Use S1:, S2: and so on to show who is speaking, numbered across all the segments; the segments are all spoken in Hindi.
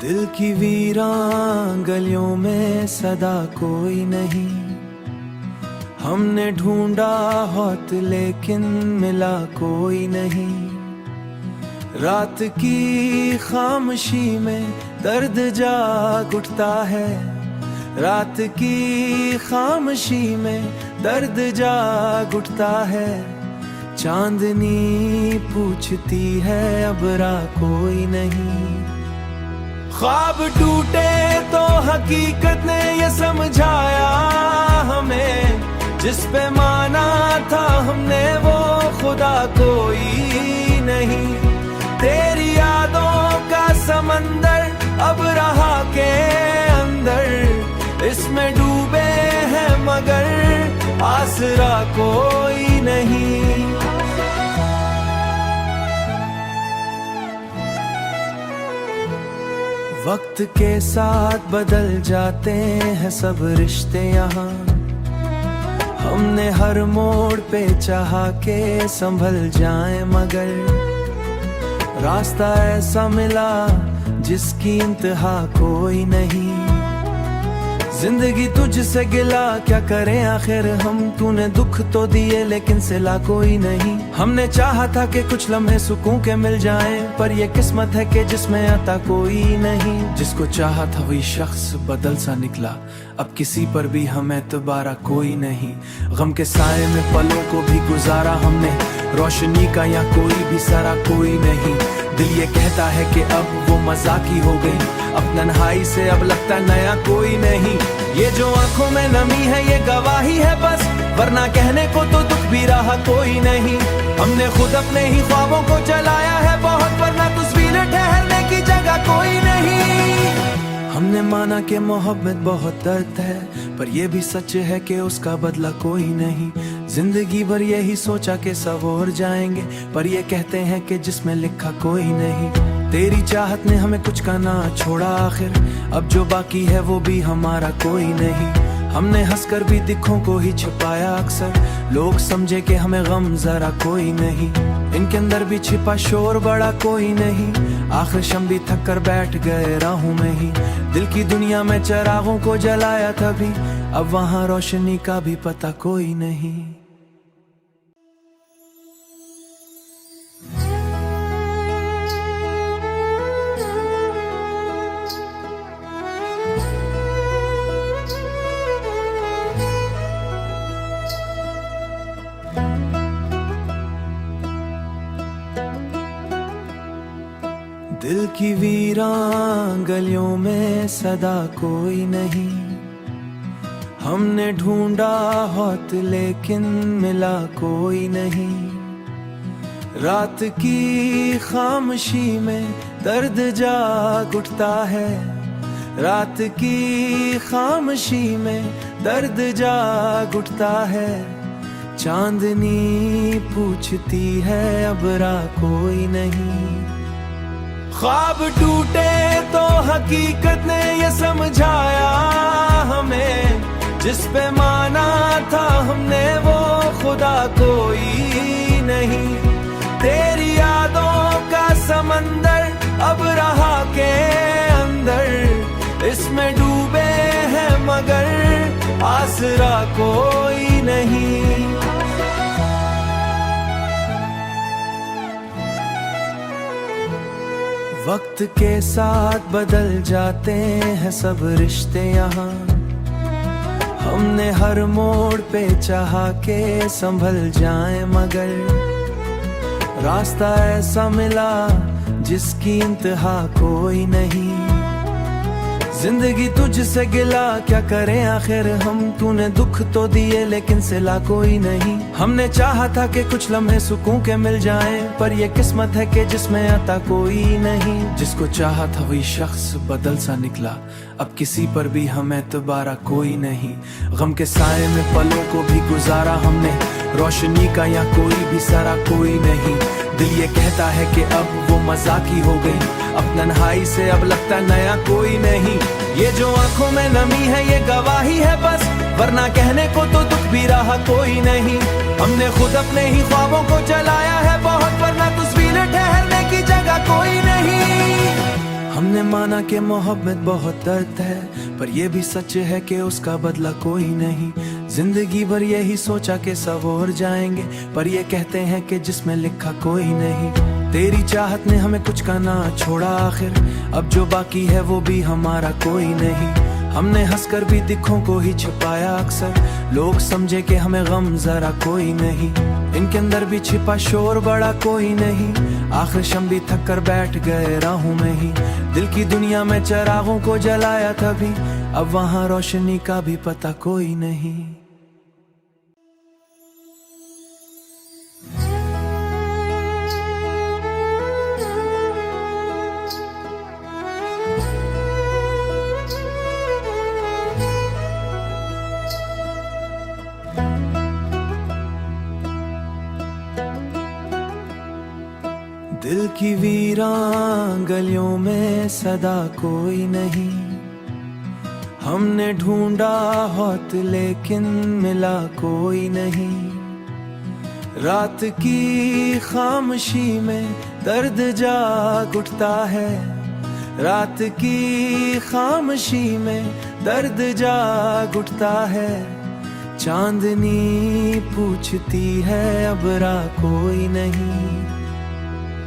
S1: दिल की वीरान गलियों में सदा कोई नहीं। हमने ढूंढा बहुत लेकिन मिला कोई नहीं। रात की खामोशी में दर्द जाग उठता है। रात की खामोशी में दर्द जाग उठता है। चांदनी पूछती है अब राह कोई नहीं। ख्वाब टूटे तो हकीकत ने ये समझाया हमें, जिस पे माना था हमने वो खुदा कोई नहीं। तेरी यादों का समंदर अब रहा के अंदर, इसमें डूबे हैं मगर आसरा कोई नहीं। वक्त के साथ बदल जाते हैं सब रिश्ते यहाँ। हमने हर मोड़ पे चाहा के संभल जाए मगर रास्ता ऐसा मिला जिसकी इंतहा कोई नहीं। जिंदगी तुझसे गिला क्या करें आखिर हम, तूने दुख तो दिए लेकिन सिला कोई नहीं। हमने चाहा था कि कुछ लम्हे सुकून के मिल जाएं, पर ये किस्मत है कि जिसमें आता कोई नहीं। जिसको चाहा था वही शख्स बदल सा निकला, अब किसी पर भी हम एतबारा कोई नहीं। गम के साए में पलों को भी गुजारा हमने, रोशनी का या कोई भी सारा कोई नहीं। दिल ये कहता है कि अब वो मजाकी हो गई, अब तन्हाई से अब लगता नया कोई नहीं। ये जो आंखों में नमी है ये गवाही है बस, वरना कहने को तो दुख भी रहा कोई नहीं। हमने खुद अपने ही ख्वाबों को जलाया है बहुत, वरना तस्वीरें ठहरने की जगह कोई नहीं। हमने माना कि मोहब्बत बहुत दर्द है, पर ये भी सच है कि उसका बदला कोई नहीं। जिंदगी भर यही सोचा कि संवर जाएंगे, पर ये कहते हैं कि जिसमें लिखा कोई नहीं। तेरी चाहत ने हमें कुछ का ना छोड़ा आखिर, अब जो बाकी है वो भी हमारा कोई नहीं। हमने हंसकर भी दिखों को ही छुपाया अक्सर, लोग समझे कि हमें गम जरा कोई नहीं। इनके अंदर भी छिपा शोर बड़ा कोई नहीं, आखिर शम भी थक कर बैठ गए राहों में ही। दिल की दुनिया में चिरागों को जलाया तभी, अब वहाँ रोशनी का भी पता कोई नहीं। दिल की वीरान गलियों में सदा कोई नहीं। हमने ढूंढा बहुत लेकिन मिला कोई नहीं। रात की खामोशी में दर्द जाग उठता है। रात की खामोशी में दर्द जाग उठता है। चांदनी पूछती है अब राह कोई नहीं। ख्वाब टूटे तो हकीकत ने ये समझाया हमें, जिस पे माना था हमने वो खुदा कोई नहीं। तेरी यादों का समंदर अब रहा के अंदर, इसमें डूबे हैं मगर आसरा कोई नहीं। वक्त के साथ बदल जाते हैं सब रिश्ते यहाँ। हमने हर मोड़ पे चाहा के संभल जाए मगर रास्ता ऐसा मिला जिसकी इंतहा कोई नहीं। जिंदगी तुझसे गिला क्या करें आखिर हम, तूने दुख तो दिए लेकिन सिला कोई नहीं। हमने चाहा था कि कुछ लम्हे सुकून के मिल जाएं, पर ये किस्मत है कि जिसमें आता कोई नहीं। जिसको चाहा था वही शख्स बदल सा निकला, अब किसी पर भी हम एतबारा कोई नहीं। गम के साए में पलों को भी गुजारा हमने, रोशनी का या कोई भी सारा कोई नहीं। दिल ये कहता है कि अब वो मजाकी हो गई, अब तन्हाई से अब लगता नया कोई नहीं। ये जो आंखों में नमी है ये गवाही है बस, वरना कहने को तो दुख भी रहा कोई नहीं। हमने खुद अपने ही ख्वाबों को जलाया है बहुत, वरना तस्वीरें ठहरने की जगह कोई नहीं। हमने माना कि मोहब्बत बहुत दर्द है, पर ये भी सच है कि उसका बदला कोई नहीं। जिंदगी भर यही सोचा कि संवर जाएंगे, पर ये कहते हैं कि जिसमें लिखा कोई नहीं। तेरी चाहत ने हमें कुछ का ना छोड़ा आखिर, अब जो बाकी है वो भी हमारा कोई नहीं। हमने हंसकर भी दिखों को ही छुपाया अक्सर, लोग समझे कि हमें गम जरा कोई नहीं। इनके अंदर भी छिपा शोर बड़ा कोई नहीं, आखिर शम भी थक कर बैठ गए राहों में ही। दिल की दुनिया में चिरागों को जलाया तभी, अब वहाँ रोशनी का भी पता कोई नहीं। दिल की वीरान गलियों में सदा कोई नहीं, हमने ढूंढा बहुत लेकिन मिला कोई नहीं। रात की खामोशी में दर्द जाग उठता है, रात की खामोशी में दर्द जाग उठता है। चांदनी पूछती है अब राह कोई नहीं।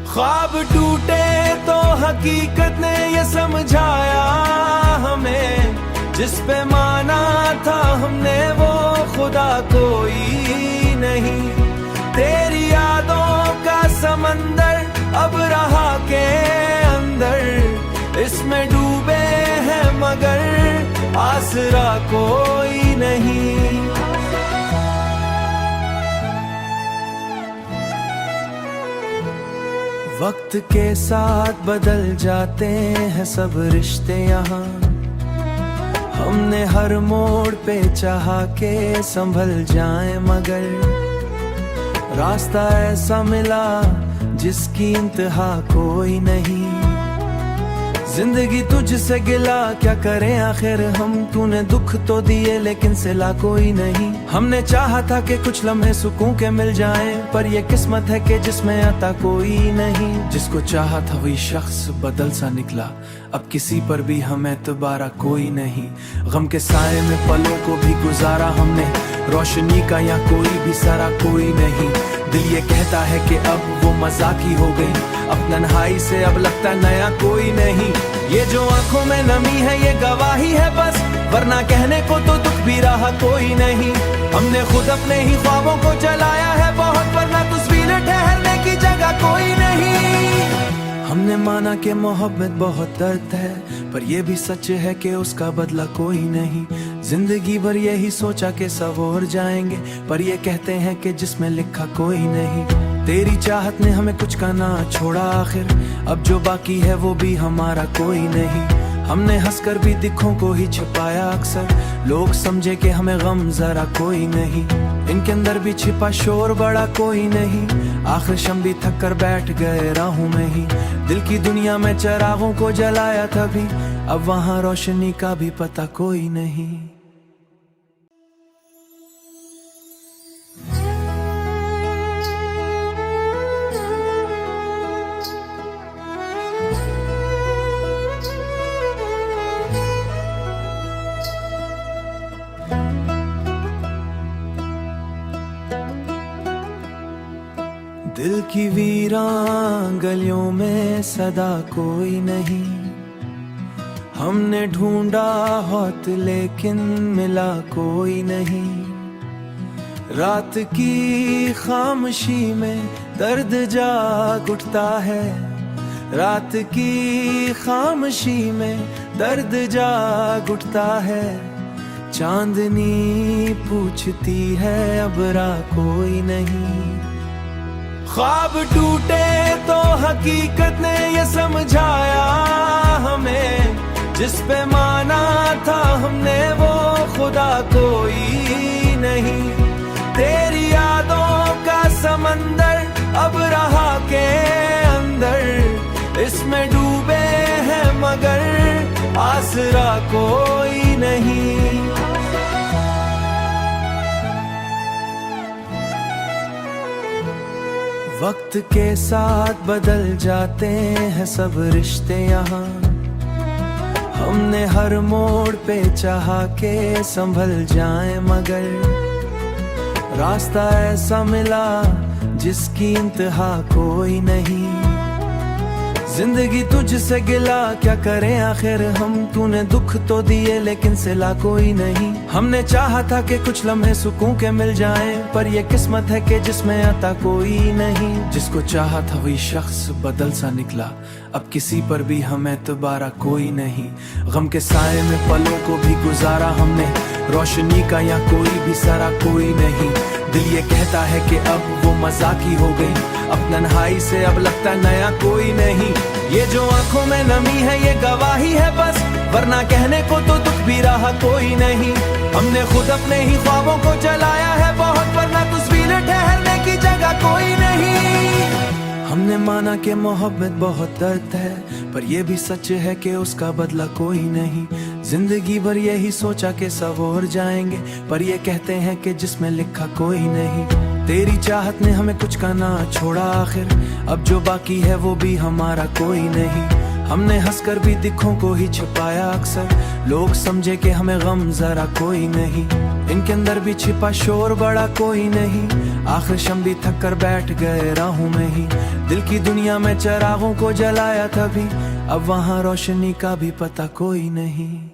S1: ख्वाब टूटे तो हकीकत ने ये समझाया हमें, जिस पे माना था हमने वो खुदा कोई नहीं। तेरी यादों का समंदर अब रहा के अंदर, इसमें डूबे हैं मगर आसरा कोई नहीं। वक्त के साथ बदल जाते हैं सब रिश्ते यहाँ, हमने हर मोड़ पे चाहा के संभल जाए मगर रास्ता ऐसा मिला जिसकी इंतहा कोई नहीं। जिंदगी तुझसे गिला क्या करें आखिर हम, तूने दुख तो दिए लेकिन सिला कोई नहीं। हमने चाहा था कि कुछ लम्हे सुकून के मिल जाएं, पर ये किस्मत है कि जिसमें आता कोई नहीं। जिसको चाहा था वही शख्स बदल सा निकला, अब किसी पर भी हमें एतबारा कोई नहीं। गम के साए में पलों को भी गुजारा हमने, रोशनी का यहाँ कोई भी सारा कोई नहीं। दिल ये कहता है कि अब वो मजाकी हो गई, अब तन्हाई से अब लगता नया कोई नहीं। ये जो आंखों में नमी है ये गवाही है बस, वरना कहने को तो दुख भी रहा कोई नहीं। हमने खुद अपने ही ख्वाबों को जलाया है बहुत, वरना तस्वीरें ठहरने की जगह कोई नहीं। हमने माना कि मोहब्बत बहुत दर्द है, पर ये भी सच है कि उसका बदला कोई नहीं। जिंदगी भर यही सोचा कि संवर जाएंगे, पर ये कहते हैं कि जिसमें लिखा कोई नहीं। तेरी चाहत ने हमें कुछ का ना छोड़ा आखिर, अब जो बाकी है वो भी हमारा कोई नहीं। हमने हंसकर भी दिखों को ही छुपाया अक्सर, लोग समझे कि हमें गम जरा कोई नहीं। इनके अंदर भी छिपा शोर बड़ा कोई नहीं, आखिर शम भी थक कर बैठ गए राहों में ही। दिल की दुनिया में चिरागों को जलाया तभी, अब वहाँ रोशनी का भी पता कोई नहीं। दिल की वीरान गलियों में सदा कोई नहीं, हमने ढूंढा बहुत लेकिन मिला कोई नहीं। रात की खामोशी में दर्द जाग उठता है, रात की खामोशी में दर्द जाग उठता है। चांदनी पूछती है अब राह कोई नहीं। ख्वाब टूटे तो हकीकत ने ये समझाया हमें, जिस पे माना था हमने वो खुदा कोई नहीं। तेरी यादों का समंदर अब रहा के अंदर, इसमें डूबे हैं मगर आसरा कोई नहीं। वक्त के साथ बदल जाते हैं सब रिश्ते यहाँ, हमने हर मोड़ पे चाहा के संभल जाए, मगर रास्ता ऐसा मिला जिसकी इंतहा कोई नहीं। जिंदगी तुझसे गिला क्या करें आखिर हम, तूने दुख तो दिए लेकिन सिला कोई नहीं। हमने चाहा था कि कुछ लम्हे सुकून के मिल जाएं, पर ये किस्मत है कि जिसमें आता कोई नहीं। जिसको चाहा था वही शख्स बदल सा निकला, अब किसी पर भी हमें एतबारा कोई नहीं। गम के साए में पलों को भी गुजारा हमने, रोशनी का या कोई भी सारा कोई नहीं। दिल ये कहता है कि अब वो मजाकी हो गई, अब तन्हाई से अब लगता नया कोई नहीं। ये जो आंखों में नमी है ये गवाही है बस, वरना कहने को तो दुख भी रहा कोई नहीं। हमने खुद अपने ही ख्वाबों को जलाया है बहुत, वरना तस्वीरें ठहरने की जगह कोई नहीं। हमने माना कि मोहब्बत बहुत दर्द है, पर ये भी सच है कि उसका बदला कोई नहीं। जिंदगी भर यही सोचा कि संवर जाएंगे, पर ये कहते हैं कि जिसमें लिखा कोई नहीं। तेरी चाहत ने हमें कुछ का ना छोड़ा आखिर, अब जो बाकी है वो भी हमारा कोई नहीं। हमने हंसकर भी दिखों को ही छुपाया अक्सर, लोग समझे कि हमें गम जरा कोई नहीं। इनके अंदर भी छिपा शोर बड़ा कोई नहीं, आखिर शम भी थक कर बैठ गए राहों में ही। दिल की दुनिया में चिरागों को जलाया तभी, अब वहाँ रोशनी का भी पता कोई नहीं।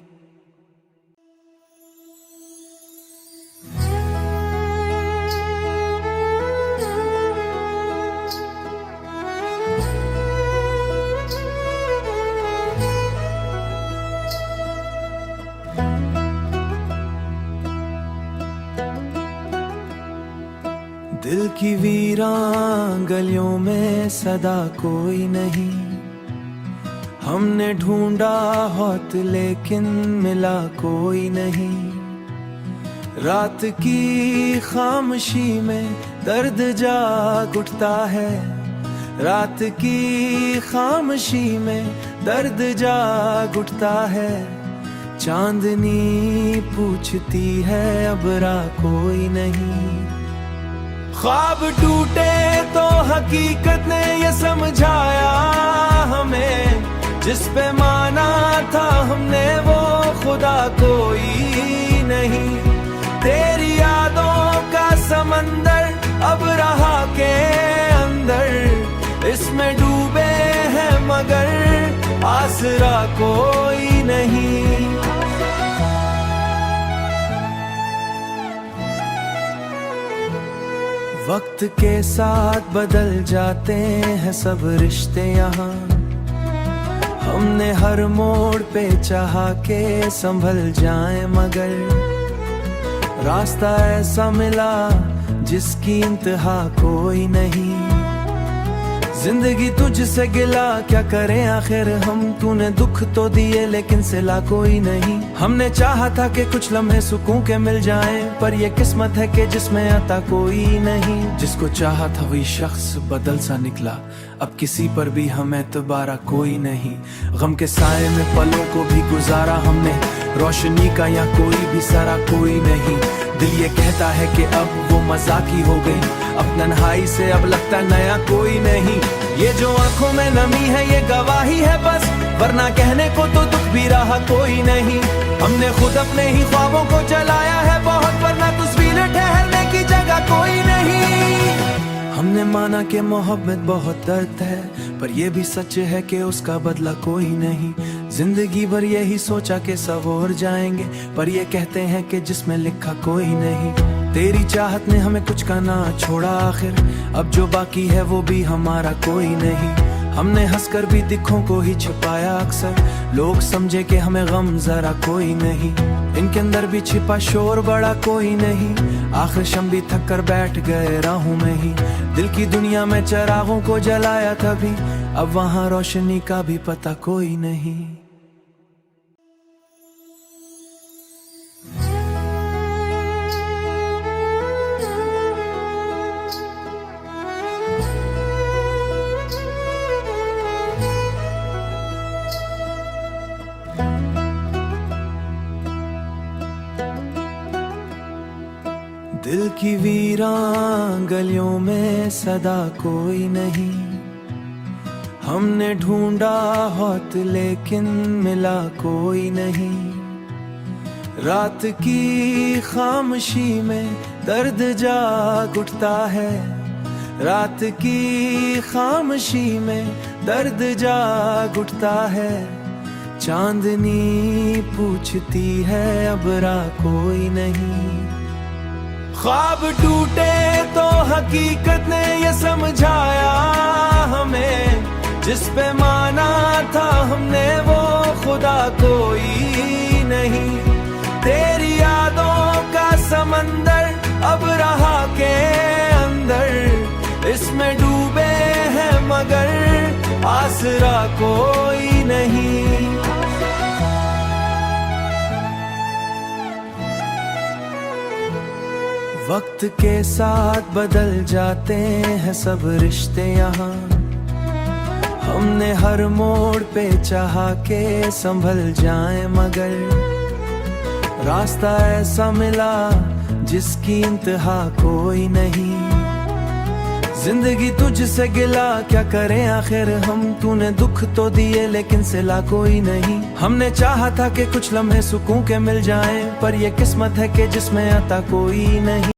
S1: दिल की वीरान गलियों में सदा कोई नहीं। हमने ढूंढा बहुत लेकिन मिला कोई नहीं। रात की खामोशी में दर्द जाग उठता है, रात की खामोशी में दर्द जाग उठता है। चांदनी पूछती है अब राह कोई नहीं। ख्वाब टूटे तो हकीकत ने ये समझाया हमें, जिस पे माना था हमने वो खुदा कोई नहीं। तेरी यादों का समंदर अब रहा के अंदर, इसमें डूबे हैं मगर आसरा कोई नहीं। वक्त के साथ बदल जाते हैं सब रिश्ते यहाँ, हमने हर मोड़ पे चाहा के संभल जाए, मगर रास्ता ऐसा मिला जिसकी इंतहा कोई नहीं। जिंदगी तुझसे गिला क्या करें आखिर हम, तूने दुख तो दिए लेकिन सिला कोई नहीं। हमने चाहा था कि कुछ लम्हे सुकून के मिल जाएं, पर ये किस्मत है कि जिसमें आता कोई नहीं। जिसको चाहा था वही शख्स बदल सा निकला, अब किसी पर भी हमें एतबारा कोई नहीं। गम के साए में पलों को भी गुजारा हमने, रोशनी का या कोई भी सारा कोई नहीं। दिल ये कहता है कि अब वो मजाकी हो गई, अब तन्हाई से अब लगता नया कोई नहीं। ये जो आंखों में नमी है ये गवाही है बस, वरना कहने को तो दुख भी रहा कोई नहीं। हमने खुद अपने ही ख्वाबों को जलाया है बहुत, वरना तस्वीरें ठहरने की जगह कोई नहीं। हमने माना कि मोहब्बत बहुत दर्द है, पर ये भी सच है कि उसका बदला कोई नहीं। जिंदगी भर यही सोचा कि संवर जाएंगे, पर ये कहते हैं कि जिसमें लिखा कोई नहीं। तेरी चाहत ने हमें कुछ का ना छोड़ा आखिर, अब जो बाकी है वो भी हमारा कोई नहीं। हमने हंसकर भी दिखों को ही छुपाया अक्सर, लोग समझे कि हमें गम जरा कोई नहीं। इनके अंदर भी छिपा शोर बड़ा कोई नहीं, आखिर शम भी थक कर बैठ गए राहों में ही। दिल की दुनिया में चिरागों को जलाया तभी, अब वहाँ रोशनी का भी पता कोई नहीं। दिल की वीरान गलियों में सदा कोई नहीं। हमने ढूंढा बहुत लेकिन मिला कोई नहीं। रात की खामोशी में दर्द जाग उठता है, रात की खामोशी में दर्द जाग उठता है। चांदनी पूछती है अब राह कोई नहीं। ख्वाब टूटे तो हकीकत ने ये समझाया हमें, जिस पे माना था हमने वो खुदा कोई नहीं। तेरी यादों का समंदर अब रहा के अंदर, इसमें डूबे हैं मगर आसरा कोई नहीं। वक्त के साथ बदल जाते हैं सब रिश्ते यहाँ। हमने हर मोड़ पे चाहा के संभल जाए मगर रास्ता ऐसा मिला जिसकी इंतहा कोई नहीं। जिंदगी तुझसे गिला क्या करें आखिर हम, तूने दुख तो दिए लेकिन सिला कोई नहीं। हमने चाहा था कि कुछ लम्हे सुकून के मिल जाएं, पर ये किस्मत है कि जिसमें आता कोई नहीं।